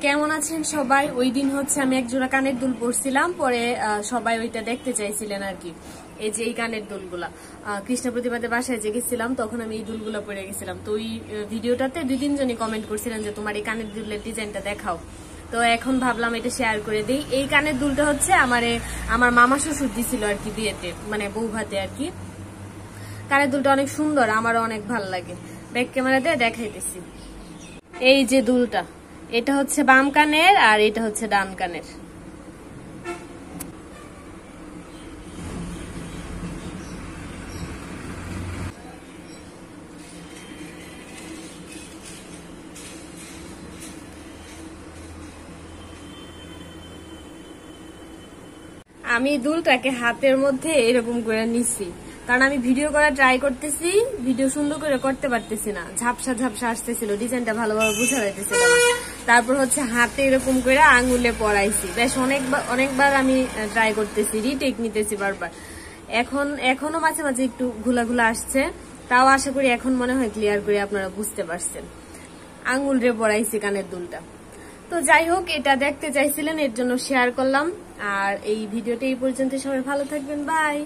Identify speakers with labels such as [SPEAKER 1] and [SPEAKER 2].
[SPEAKER 1] কেমন আছেন সবাই? ওই দিন হচ্ছে আমি এক জোড়া কানের দুল পরছিলাম, পরে সবাই ওইটা দেখতে চাইছিলেন আর কি। এই যে এই কানের দুলগুলা কৃষ্ণ প্রতিবাদের বাসায় যে গেছিলাম, তখন আমি এই দুলগুলা পরে গেছিলাম। তো ওই ভিডিওটাতে 2-3 জনই কমেন্ট করছিলেন যে তোমার এই কানের দুলের ডিজাইনটা দেখাও। তো এখন ভাবলাম এটা শেয়ার করে দিই। এই কানের দুলটা হচ্ছে আমার মামা শ্বশুর দিছিল আর কি, বিয়েতে মানে বউ ভাতে আর কি। কানের দুলটা অনেক সুন্দর, আমারও অনেক ভালো লাগে। ব্যাক ক্যামেরা দিয়ে দেখাইতেছি। এই যে দুলটা, এটা হচ্ছে বাম কানের আর এটা হচ্ছে ডান কানের। আমি দুলটাকে হাতের মধ্যে এরকম করে নিচ্ছি, কারণ আমি ভিডিও করা ট্রাই করতেছি, ভিডিও সুন্দর করে করতে পারতেছি না, ঝাপসা ঝাপসা আসতেছিল, ডিজাইনটা ভালোভাবে বুঝা যাইতেছিল না। তারপর হচ্ছে হাতে এরকম করে আঙুলে পরাইছি। বেশ অনেকবার আমি ট্রাই করতেছি, রিটেক নিতেছি বারবার। এখনো মাঝে মাঝে একটু ঘুলা ঘুলা আসছে, তাও আশা করি এখন মনে হয় ক্লিয়ার করে আপনারা বুঝতে পারছেন। আঙুল রে পরাইছি কানের দুলটা। তো যাই হোক, এটা দেখতে চাইছিলেন, এর জন্য শেয়ার করলাম। আর এই ভিডিওটা এই পর্যন্ত, সবাই ভালো থাকবেন, বাই।